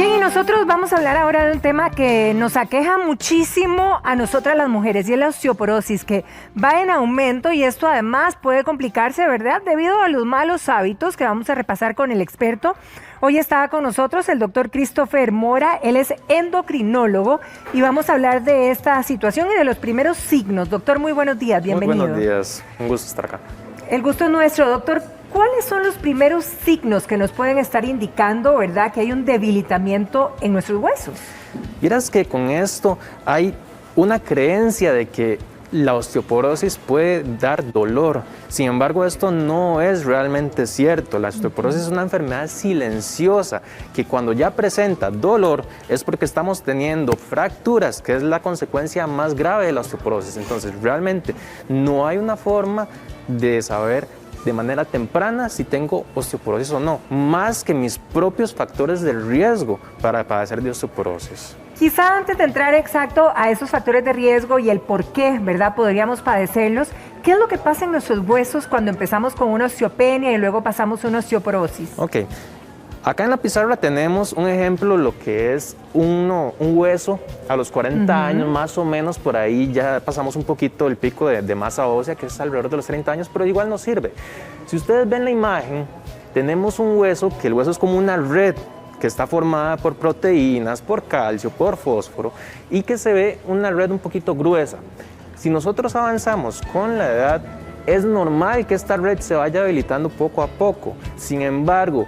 Bien, y nosotros vamos a hablar ahora de un tema que nos aqueja muchísimo a nosotras las mujeres, y es la osteoporosis, que va en aumento, y esto además puede complicarse, ¿verdad?, debido a los malos hábitos que vamos a repasar con el experto. Hoy está con nosotros el doctor Christopher Mora, él es endocrinólogo, y vamos a hablar de esta situación y de los primeros signos. Doctor, muy buenos días, bienvenido. Muy buenos días, un gusto estar acá. El gusto es nuestro, doctor. ¿Cuáles son los primeros signos que nos pueden estar indicando, verdad, que hay un debilitamiento en nuestros huesos? Vieras que con esto hay una creencia de que la osteoporosis puede dar dolor. Sin embargo, esto no es realmente cierto. La osteoporosis es una enfermedad silenciosa que cuando ya presenta dolor es porque estamos teniendo fracturas, que es la consecuencia más grave de la osteoporosis. Entonces, realmente no hay una forma de saber de manera temprana si tengo osteoporosis o no, más que mis propios factores de riesgo para padecer de osteoporosis. Quizá antes de entrar exacto a esos factores de riesgo y el por qué, ¿verdad?, podríamos padecerlos, ¿qué es lo que pasa en nuestros huesos cuando empezamos con una osteopenia y luego pasamos a una osteoporosis? Ok. Acá en la pizarra tenemos un ejemplo, lo que es un hueso a los 40 años, más o menos, por ahí ya pasamos un poquito el pico de masa ósea, que es alrededor de los 30 años, pero igual nos sirve. Si ustedes ven la imagen, tenemos un hueso, que el hueso es como una red, que está formada por proteínas, por calcio, por fósforo, y que se ve una red un poquito gruesa. Si nosotros avanzamos con la edad, es normal que esta red se vaya debilitando poco a poco. Sin embargo,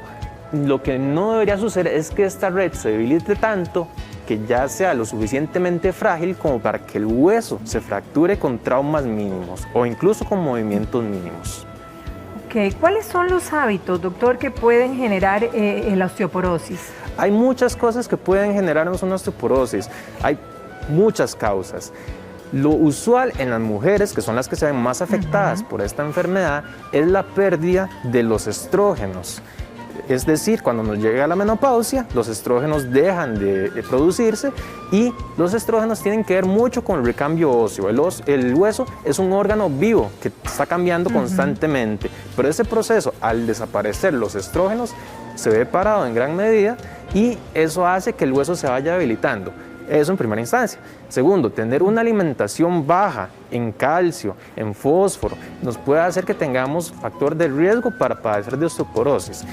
lo que no debería suceder es que esta red se debilite tanto que ya sea lo suficientemente frágil como para que el hueso se fracture con traumas mínimos o incluso con movimientos mínimos. Ok, ¿cuáles son los hábitos, doctor, que pueden generar la osteoporosis? Hay muchas cosas que pueden generarnos una osteoporosis, hay muchas causas. Lo usual en las mujeres, que son las que se ven más afectadas por esta enfermedad, es la pérdida de los estrógenos. Es decir, cuando nos llega la menopausia, los estrógenos dejan de producirse y los estrógenos tienen que ver mucho con el recambio óseo. El hueso es un órgano vivo que está cambiando constantemente, pero ese proceso, al desaparecer los estrógenos, se ve parado en gran medida y eso hace que el hueso se vaya debilitando. Eso en primera instancia. Segundo, tener una alimentación baja en calcio, en fósforo, nos puede hacer que tengamos factor de riesgo para padecer de osteoporosis.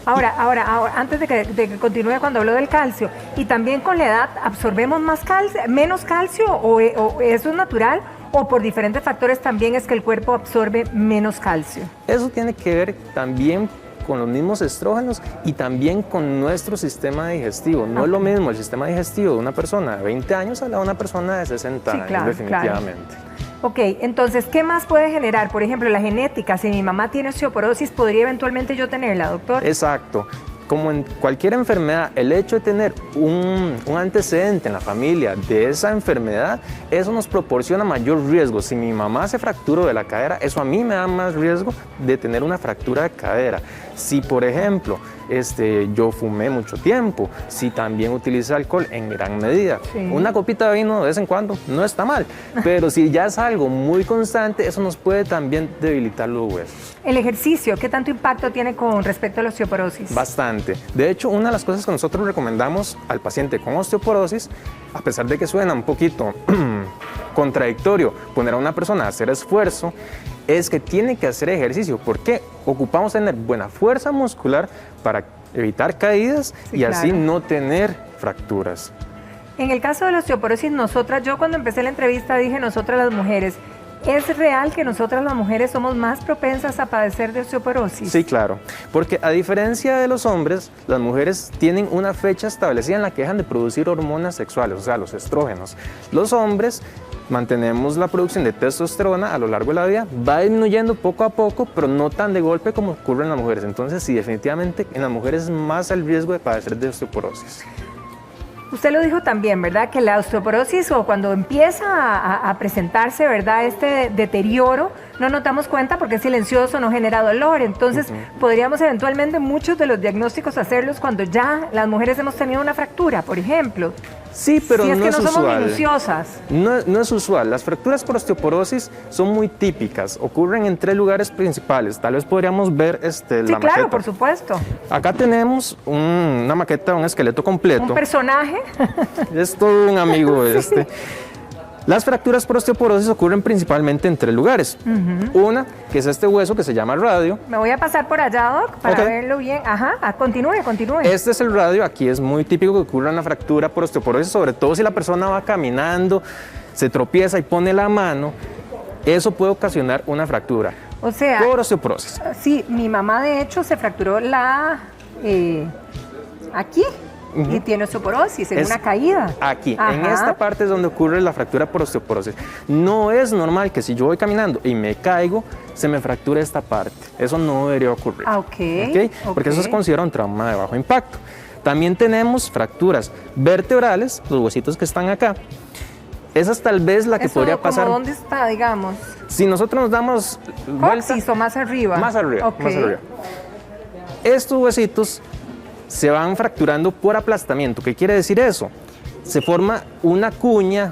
Ahora, antes de que continúe cuando hablo del calcio, y también con la edad, ¿absorbemos menos calcio o eso es natural? ¿O por diferentes factores también es que el cuerpo absorbe menos calcio? Eso tiene que ver también con los mismos estrógenos y también con nuestro sistema digestivo. No es lo mismo el sistema digestivo de una persona de 20 años a la de una persona de 60 años, claro, definitivamente. Claro. Ok, entonces, ¿qué más puede generar? Por ejemplo, la genética. Si mi mamá tiene osteoporosis, ¿podría eventualmente yo tenerla, doctor? Exacto. Como en cualquier enfermedad, el hecho de tener un antecedente en la familia de esa enfermedad, eso nos proporciona mayor riesgo. Si mi mamá se fracturó de la cadera, eso a mí me da más riesgo de tener una fractura de cadera. Si, por ejemplo, yo fumé mucho tiempo, si también utilicé alcohol en gran medida, una copita de vino de vez en cuando no está mal, pero si ya es algo muy constante, eso nos puede también debilitar los huesos. ¿El ejercicio qué tanto impacto tiene con respecto a la osteoporosis? Bastante. De hecho, una de las cosas que nosotros recomendamos al paciente con osteoporosis, a pesar de que suena un poquito contradictorio poner a una persona a hacer esfuerzo, es que tiene que hacer ejercicio. ¿Por qué? Ocupamos tener buena fuerza muscular para evitar caídas y así no tener fracturas. En el caso de la osteoporosis, yo cuando empecé la entrevista dije nosotras las mujeres, ¿es real que nosotras las mujeres somos más propensas a padecer de osteoporosis? Sí, claro, porque a diferencia de los hombres, las mujeres tienen una fecha establecida en la que dejan de producir hormonas sexuales, o sea, los estrógenos. Los hombres mantenemos la producción de testosterona a lo largo de la vida, va disminuyendo poco a poco, pero no tan de golpe como ocurre en las mujeres. Entonces, sí, definitivamente en las mujeres es más el riesgo de padecer de osteoporosis. Usted lo dijo también, ¿verdad? Que la osteoporosis o cuando empieza a presentarse, ¿verdad? Este deterioro no nos damos cuenta porque es silencioso, no genera dolor. Entonces, podríamos eventualmente muchos de los diagnósticos hacerlos cuando ya las mujeres hemos tenido una fractura, por ejemplo. Sí, pero si es no que es no somos usual. minuciosas. No es usual. Las fracturas por osteoporosis son muy típicas. Ocurren en 3 lugares principales. Tal vez podríamos ver Sí, la claro, maqueta. por supuesto. Acá tenemos una maqueta de un esqueleto completo. Un personaje. Es todo un amigo este. Las fracturas por osteoporosis ocurren principalmente en 3 lugares. Una, que es este hueso que se llama radio. Me voy a pasar por allá, Doc, para Ok. verlo bien. Ajá, continúe. Este es el radio. Aquí es muy típico que ocurra una fractura por osteoporosis, sobre todo si la persona va caminando, se tropieza y pone la mano. Eso puede ocasionar una fractura O sea, por osteoporosis. sí, mi mamá de hecho se fracturó aquí y tiene osteoporosis en Es una caída. Aquí, Ajá. en esta parte es donde ocurre la fractura por osteoporosis. No es normal que si yo voy caminando y me caigo, se me fracture esta parte. Eso no debería ocurrir. Ah, ok. Porque eso es considerado un trauma de bajo impacto. También tenemos fracturas vertebrales, los huesitos que están acá. Esa es tal vez la que Eso, podría pasar. ¿como dónde está, digamos? Si nosotros nos damos vuelta, Coxis o más arriba. más arriba, Ok. más arriba. Estos huesitos se van fracturando por aplastamiento. ¿Qué quiere decir eso? Se forma una cuña,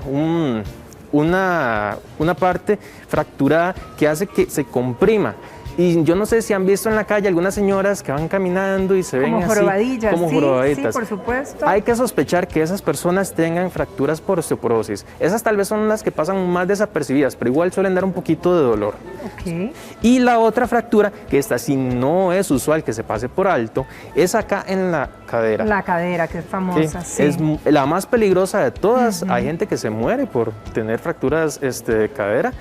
una parte fracturada que hace que se comprima. Y yo no sé si han visto en la calle algunas señoras que van caminando y se ven Como así, jorobadillas, como sí, jorobaditas. sí, por supuesto. Hay que sospechar que esas personas tengan fracturas por osteoporosis. Esas tal vez son las que pasan más desapercibidas, pero igual suelen dar un poquito de dolor. Ok. Y la otra fractura, que esta sí no es usual que se pase por alto, es acá en la cadera. La cadera, que es famosa, sí. Es la más peligrosa de todas. Hay gente que se muere por tener fracturas de cadera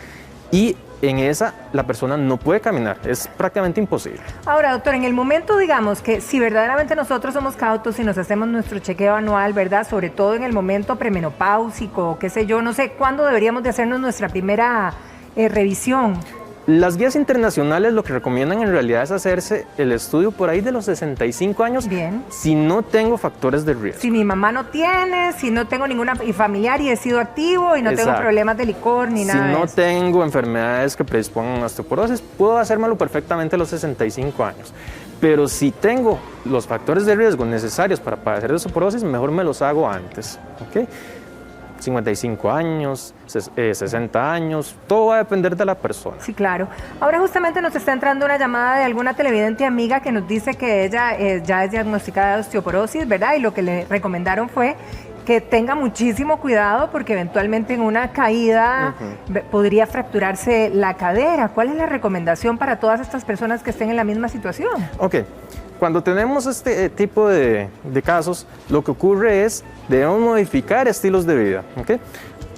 y en esa la persona no puede caminar, es prácticamente imposible. Ahora, doctor, en el momento, digamos, que si verdaderamente nosotros somos cautos y nos hacemos nuestro chequeo anual, ¿verdad? Sobre todo en el momento premenopáusico, qué sé yo, no sé, ¿cuándo deberíamos de hacernos nuestra primera revisión? Las guías internacionales lo que recomiendan en realidad es hacerse el estudio por ahí de los 65 años. Bien. Si no tengo factores de riesgo. Si mi mamá no tiene, si no tengo ninguna familiar y he sido activo y no tengo Exacto. problemas de licor ni Si nada de no eso. tengo enfermedades que predispongan a osteoporosis, puedo hacérmelo perfectamente a los 65 años. Pero si tengo los factores de riesgo necesarios para padecer de osteoporosis, mejor me los hago antes. ¿Ok? 55 años, 60 años, todo va a depender de la persona. Sí, claro. Ahora justamente nos está entrando una llamada de alguna televidente amiga que nos dice que ella ya es diagnosticada de osteoporosis, ¿verdad? Y lo que le recomendaron fue que tenga muchísimo cuidado porque eventualmente en una caída podría fracturarse la cadera. ¿Cuál es la recomendación para todas estas personas que estén en la misma situación? Ok, cuando tenemos este tipo de casos, lo que ocurre es debemos modificar estilos de vida. ¿Ok?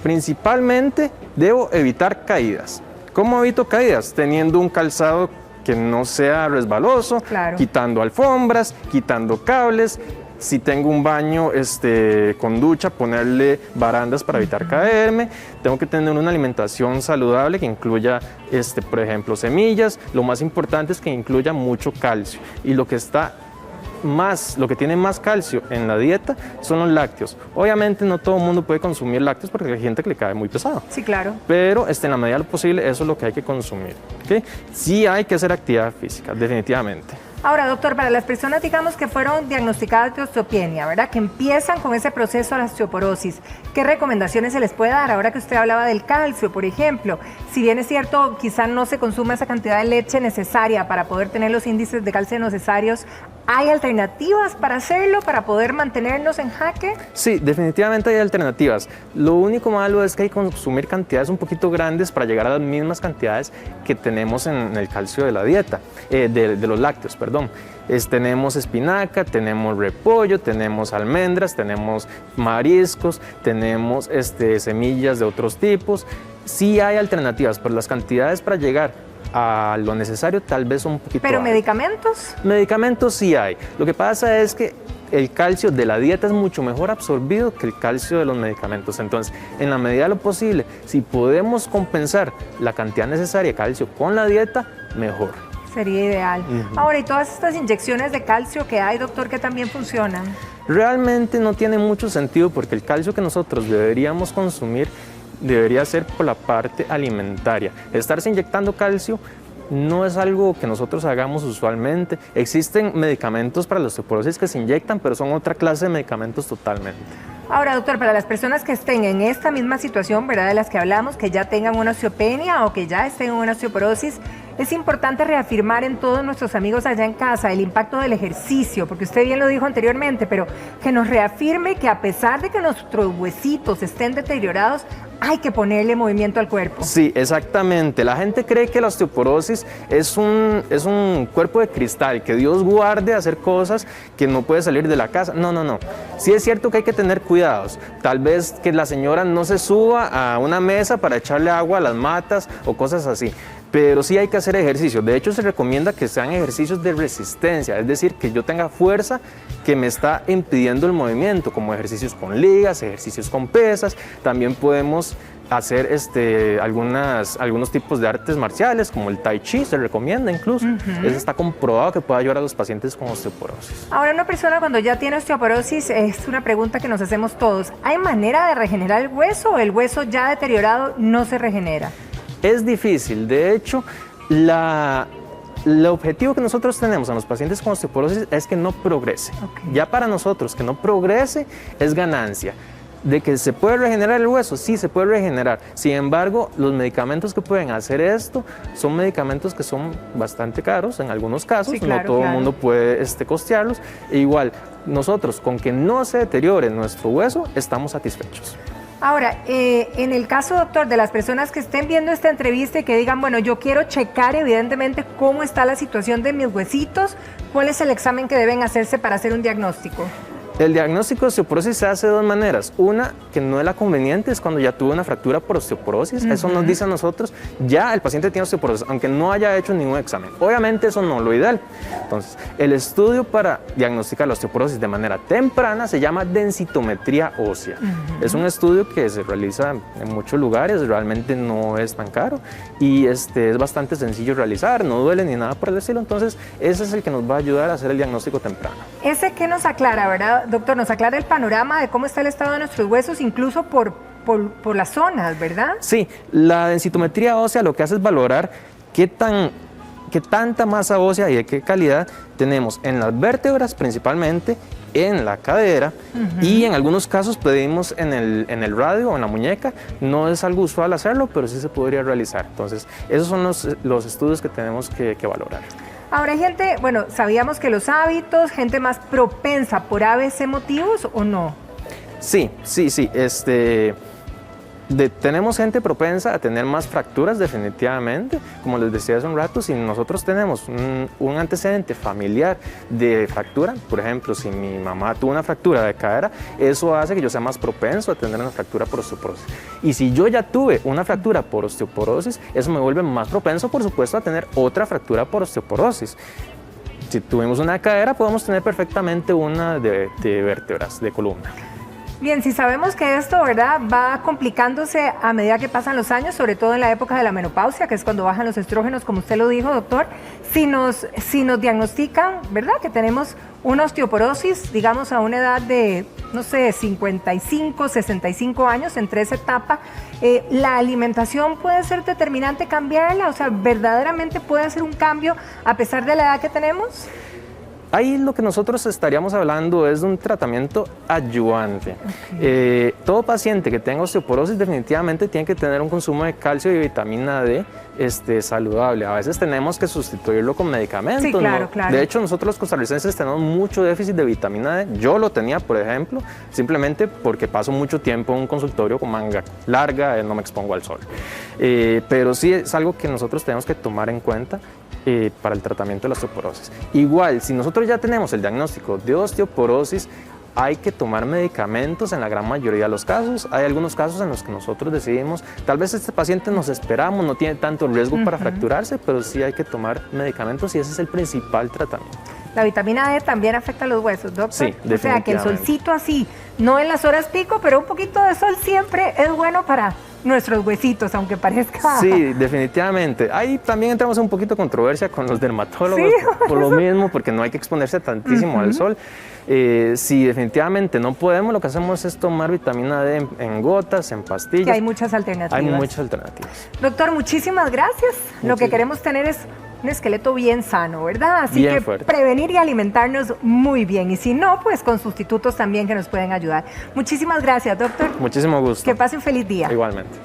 Principalmente debo evitar caídas. ¿Cómo evito caídas? Teniendo un calzado que no sea resbaloso, Claro. quitando alfombras, quitando cables. Si tengo un baño con ducha, ponerle barandas para evitar caerme. Tengo que tener una alimentación saludable que incluya, por ejemplo, semillas. Lo más importante es que incluya mucho calcio. Y lo que tiene más calcio en la dieta son los lácteos. Obviamente no todo el mundo puede consumir lácteos porque hay gente que le cae muy pesado. Sí, claro. Pero en la medida de lo posible eso es lo que hay que consumir. ¿Okay? Sí hay que hacer actividad física, definitivamente. Ahora, doctor, para las personas, digamos, que fueron diagnosticadas de osteopenia, ¿verdad? Que empiezan con ese proceso de la osteoporosis, ¿qué recomendaciones se les puede dar? Ahora que usted hablaba del calcio, por ejemplo, si bien es cierto, quizá no se consume esa cantidad de leche necesaria para poder tener los índices de calcio necesarios, ¿hay alternativas para hacerlo, para poder mantenernos en jaque? Sí, definitivamente hay alternativas. Lo único malo es que hay que consumir cantidades un poquito grandes para llegar a las mismas cantidades que tenemos en el calcio de la dieta, de los lácteos, perdón. Tenemos espinaca, tenemos repollo, tenemos almendras, tenemos mariscos, tenemos semillas de otros tipos. Sí hay alternativas, pero las cantidades para llegar a lo necesario tal vez son un poquito ¿Pero altas. medicamentos? Medicamentos sí hay. Lo que pasa es que el calcio de la dieta es mucho mejor absorbido que el calcio de los medicamentos. Entonces, en la medida de lo posible, si podemos compensar la cantidad necesaria de calcio con la dieta, mejor. Sería ideal. Ahora, ¿y todas estas inyecciones de calcio que hay, doctor, que también funcionan? Realmente no tiene mucho sentido porque el calcio que nosotros deberíamos consumir debería ser por la parte alimentaria. Estarse inyectando calcio no es algo que nosotros hagamos usualmente. Existen medicamentos para la osteoporosis que se inyectan, pero son otra clase de medicamentos totalmente. Ahora, doctor, para las personas que estén en esta misma situación, ¿verdad?, de las que hablamos, que ya tengan una osteopenia o que ya estén en una osteoporosis, es importante reafirmar en todos nuestros amigos allá en casa el impacto del ejercicio, porque usted bien lo dijo anteriormente, pero que nos reafirme que a pesar de que nuestros huesitos estén deteriorados, hay que ponerle movimiento al cuerpo. Sí, exactamente. La gente cree que la osteoporosis es un cuerpo de cristal, que Dios guarde a hacer cosas que no puede salir de la casa. No, no, no. Sí es cierto que hay que tener cuidados. Tal vez que la señora no se suba a una mesa para echarle agua a las matas o cosas así. Pero sí hay que hacer ejercicio. De hecho, se recomienda que sean ejercicios de resistencia, es decir, que yo tenga fuerza que me está impidiendo el movimiento, como ejercicios con ligas, ejercicios con pesas. También podemos hacer algunos tipos de artes marciales, como el tai chi, se recomienda incluso. Eso está comprobado que puede ayudar a los pacientes con osteoporosis. Ahora, una persona cuando ya tiene osteoporosis, es una pregunta que nos hacemos todos. ¿Hay manera de regenerar el hueso o el hueso ya deteriorado no se regenera? Es difícil. De hecho, el objetivo que nosotros tenemos en los pacientes con osteoporosis es que no progrese. Okay. Ya para nosotros que no progrese es ganancia. ¿De que se puede regenerar el hueso? Sí, se puede regenerar. Sin embargo, los medicamentos que pueden hacer esto son medicamentos que son bastante caros en algunos casos. Sí, claro, no todo el mundo puede costearlos. E igual, nosotros con que no se deteriore nuestro hueso, estamos satisfechos. Ahora, en el caso, doctor, de las personas que estén viendo esta entrevista y que digan, bueno, yo quiero checar evidentemente cómo está la situación de mis huesitos, ¿cuál es el examen que deben hacerse para hacer un diagnóstico? El diagnóstico de osteoporosis se hace de dos maneras. Una, que no es la conveniente, es cuando ya tuve una fractura por osteoporosis. Eso nos dice a nosotros, ya el paciente tiene osteoporosis, aunque no haya hecho ningún examen. Obviamente eso no es lo ideal. Entonces, el estudio para diagnosticar la osteoporosis de manera temprana se llama densitometría ósea. Es un estudio que se realiza en muchos lugares, realmente no es tan caro y es bastante sencillo realizar, no duele ni nada por el estilo. Entonces, ese es el que nos va a ayudar a hacer el diagnóstico temprano. Ese que nos aclara, ¿verdad? Doctor, nos aclara el panorama de cómo está el estado de nuestros huesos, incluso por las zonas, ¿verdad? Sí, la densitometría ósea lo que hace es valorar qué tanta masa ósea y de qué calidad tenemos en las vértebras, principalmente en la cadera, y en algunos casos pedimos en el radio o en la muñeca. No es algo usual hacerlo, pero sí se podría realizar. Entonces, esos son los estudios que tenemos que valorar. Ahora, hay gente, bueno, sabíamos que los hábitos, gente más propensa por ABC motivos o no. Sí. Tenemos gente propensa a tener más fracturas definitivamente. Como les decía hace un rato, si nosotros tenemos un antecedente familiar de fractura, por ejemplo, si mi mamá tuvo una fractura de cadera, eso hace que yo sea más propenso a tener una fractura por osteoporosis. Y si yo ya tuve una fractura por osteoporosis, eso me vuelve más propenso, por supuesto, a tener otra fractura por osteoporosis. Si tuvimos una de cadera, podemos tener perfectamente una de vértebras, de columna. Bien, si sabemos que esto, ¿verdad?, va complicándose a medida que pasan los años, sobre todo en la época de la menopausia, que es cuando bajan los estrógenos, como usted lo dijo, doctor, si nos diagnostican, ¿verdad?, que tenemos una osteoporosis, digamos, a una edad de, no sé, 55, 65 años, entre esa etapa, ¿la alimentación puede ser determinante cambiarla? O sea, ¿verdaderamente puede hacer un cambio a pesar de la edad que tenemos? Ahí lo que nosotros estaríamos hablando es de un tratamiento adyuvante. Okay. Todo paciente que tenga osteoporosis definitivamente tiene que tener un consumo de calcio y vitamina D saludable. A veces tenemos que sustituirlo con medicamentos. Sí, claro, claro. De hecho, nosotros los costarricenses tenemos mucho déficit de vitamina D. Yo lo tenía, por ejemplo, simplemente porque paso mucho tiempo en un consultorio con manga larga, no me expongo al sol. Pero sí es algo que nosotros tenemos que tomar en cuenta para el tratamiento de la osteoporosis. Igual, si nosotros ya tenemos el diagnóstico de osteoporosis, hay que tomar medicamentos en la gran mayoría de los casos. Hay algunos casos en los que nosotros decidimos, tal vez este paciente nos esperamos, no tiene tanto riesgo para fracturarse, pero sí hay que tomar medicamentos y ese es el principal tratamiento. La vitamina D también afecta a los huesos, doctor. Sí, definitivamente. O sea, que el solcito así, no en las horas pico, pero un poquito de sol siempre es bueno para nuestros huesitos, aunque parezca. Sí, definitivamente. Ahí también entramos en un poquito de controversia con los dermatólogos, por lo mismo, porque no hay que exponerse tantísimo al sol. Si definitivamente no podemos, lo que hacemos es tomar vitamina D en gotas, en pastillas. Que hay muchas alternativas. Hay muchas alternativas. Doctor, muchísimas gracias. Lo que queremos tener es un esqueleto bien sano, ¿verdad? Así bien que fuerte. prevenir y alimentarnos muy bien. Y si no, pues con sustitutos también que nos pueden ayudar. Muchísimas gracias, doctor. Muchísimo gusto. Que pase un feliz día. Igualmente.